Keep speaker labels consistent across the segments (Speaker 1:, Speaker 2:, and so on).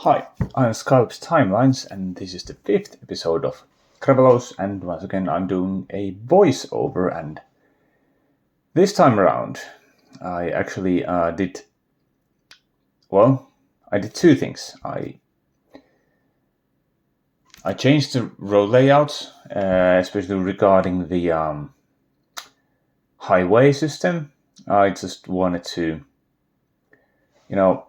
Speaker 1: Hi, I'm Scalp's Timelines, and this is the fifth episode of Gravelous, and once again I'm doing a voiceover, and this time around I actually I did two things. I changed the road layout, especially regarding the highway system. I just wanted to, you know,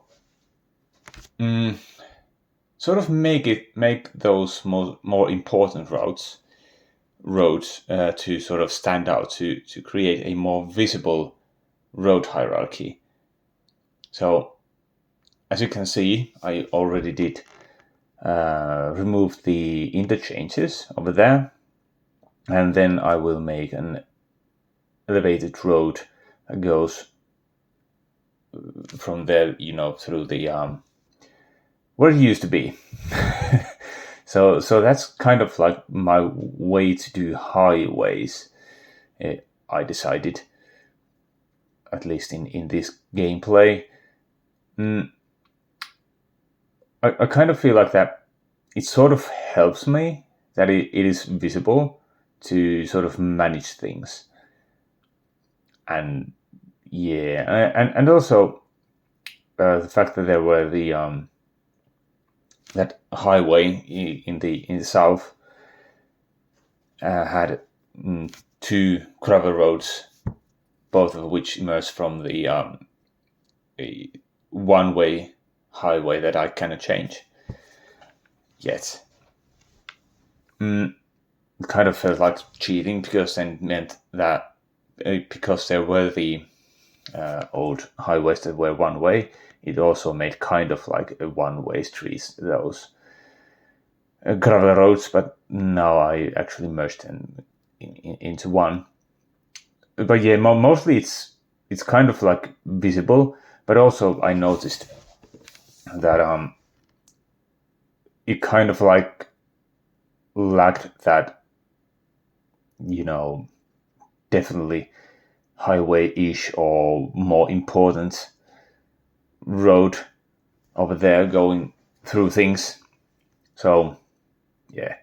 Speaker 1: sort of make those more important roads to sort of stand out, to create a more visible road hierarchy. So as you can see, I already did remove the interchanges over there, and then I will make an elevated road that goes from there, through the where it used to be. So that's kind of like my way to do highways. I decided, at least in this gameplay. I kind of feel like that it sort of helps me that it is visible to sort of manage things. And yeah, and also the fact that there were that highway in the south had two gravel roads, both of which emerged from the a one-way highway that I cannot change yet. It kind of felt like cheating, because then it meant that because there were the old highways that were one way, it also made kind of like a one-way streets, those gravel roads, but now I actually merged them into one. But yeah, mostly it's kind of like visible, but also I noticed that it kind of like lacked that, definitely highway-ish or more important road over there going through things. So yeah,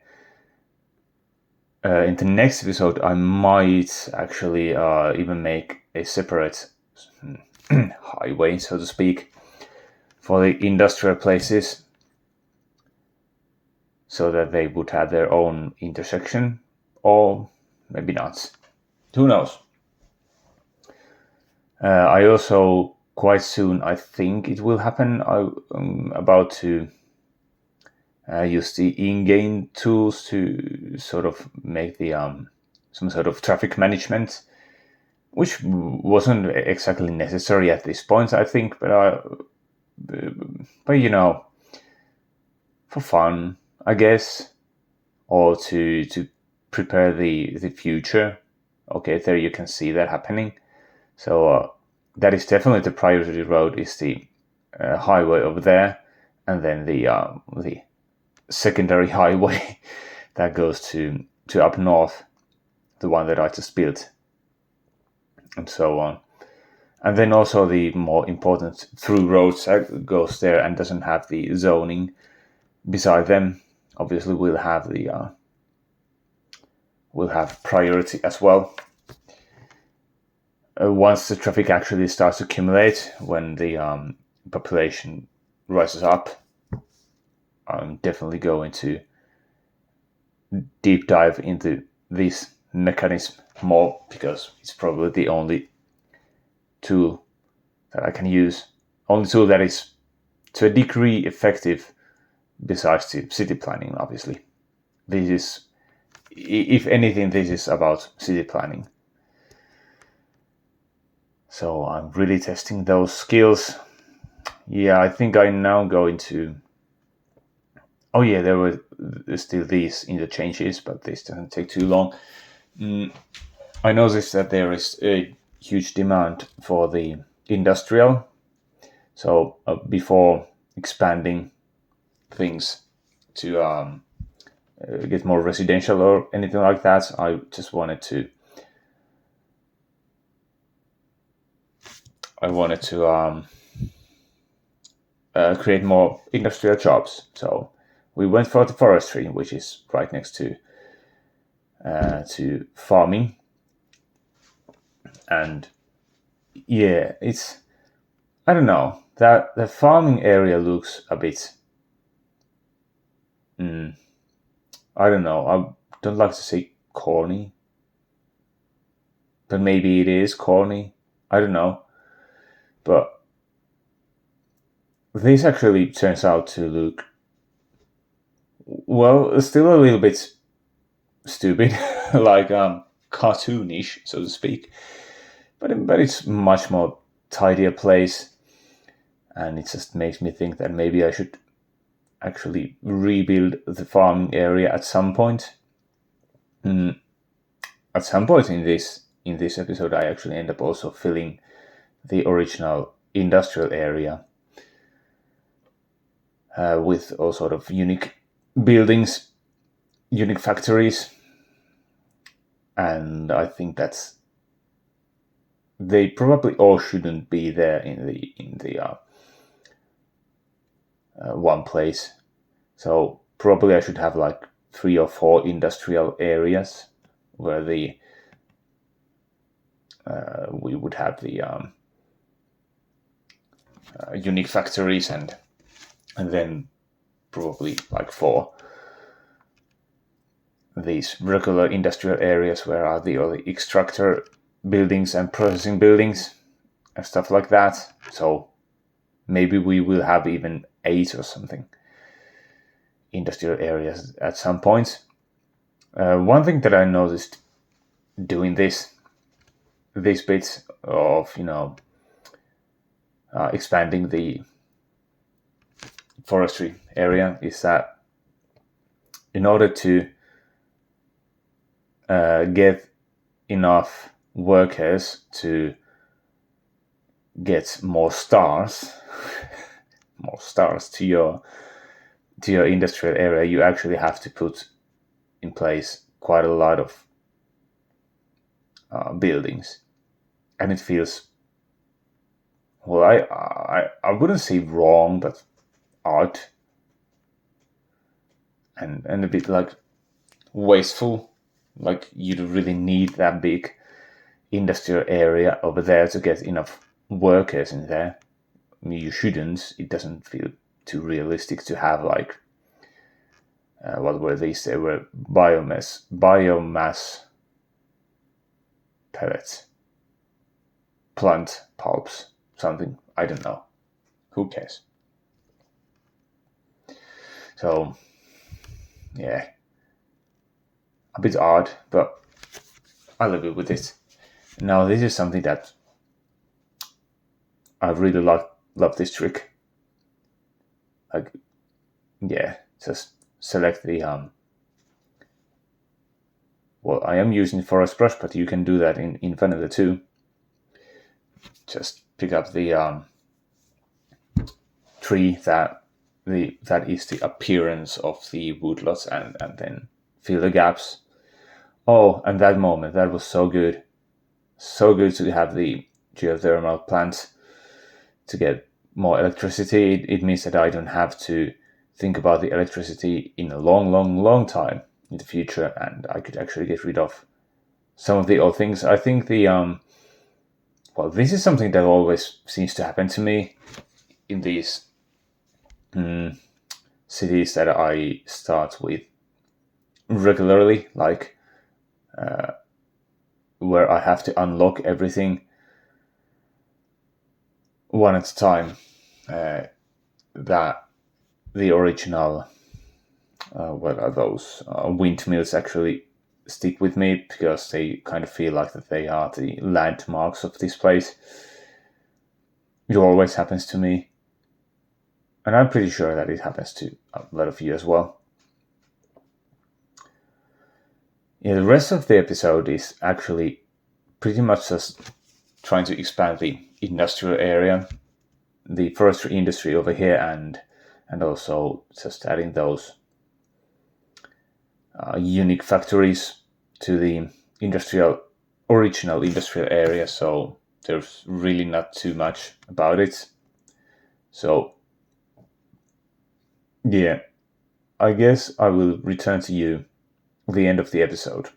Speaker 1: in the next episode I might actually even make a separate highway, so to speak, for the industrial places, so that they would have their own intersection, or maybe not, who knows. I also, quite soon, I think it will happen, I'm about to use the in-game tools to sort of make the some sort of traffic management, which wasn't exactly necessary at this point, I think, but for fun, I guess, or to prepare the future. Okay, there you can see that happening. So that is definitely the priority road, is the highway over there, and then the secondary highway that goes to up north, the one that I just built, and so on. And then also the more important through roads that goes there and doesn't have the zoning beside them. Obviously, we'll have priority as well. Once the traffic actually starts to accumulate, when the population rises up, I'm definitely going to deep dive into this mechanism more, because it's probably the only tool that I can use, only tool that is to a degree effective besides the city planning. Obviously, this is, if anything, this is about city planning. So I'm really testing those skills. Yeah, I think I'm now going to. Oh yeah, there were still these interchanges, but this doesn't take too long. I noticed that there is a huge demand for the industrial. So before expanding things to get more residential or anything like that, I just wanted to. create more industrial jobs. So we went for the forestry, which is right next to farming. And yeah, it's, I don't know, that the farming area looks a bit, I don't know, I don't like to say corny, but maybe it is corny. I don't know. But this actually turns out to look, well, still a little bit stupid, like cartoonish, so to speak. But it's much more tidier place, and it just makes me think that maybe I should actually rebuild the farming area at some point. At some point in this episode, I actually end up also filling the original industrial area with all sort of unique buildings, unique factories, and I think they probably all shouldn't be there in the one place. So probably I should have like 3 or 4 industrial areas where we would have the unique factories, and then probably like 4 these regular industrial areas where are the extractor buildings and processing buildings and stuff like that. So maybe we will have even 8 or something industrial areas at some point. One thing that I noticed doing this bit of, expanding the forestry area is that in order to get enough workers to get more stars to your industrial area, you actually have to put in place quite a lot of buildings, and it feels, well, I wouldn't say wrong, but odd, and a bit like wasteful. Like, you don't really need that big industrial area over there to get enough workers in there. I mean, you shouldn't. It doesn't feel too realistic to have like what were these? They were biomass pellets, plant pulps, something. I don't know. Who cares? So, yeah, a bit odd, but I live it with it. Now, this is something that I really love this trick. Like, yeah, just select the well, I am using Forest Brush, but you can do that in Vanilla too. Just pick up the tree that is the appearance of the woodlots, and then fill the gaps. Oh, and that moment, that was so good. So good to have the geothermal plants to get more electricity. It means that I don't have to think about the electricity in a long time in the future, and I could actually get rid of some of the old things. I think well, this is something that always seems to happen to me in these cities that I start with regularly, like where I have to unlock everything one at a time. That the original, what are those windmills actually stick with me, because they kind of feel like that they are the landmarks of this place. It always happens to me, and I'm pretty sure that it happens to a lot of you as well. Yeah, the rest of the episode is actually pretty much just trying to expand the industrial area, the forestry industry over here, and also just adding those unique factories to the original industrial area. So there's really not too much about it. So Yeah, I guess I will return to you at the end of the episode.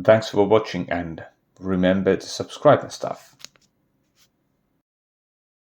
Speaker 1: Thanks for watching, and remember to subscribe and stuff.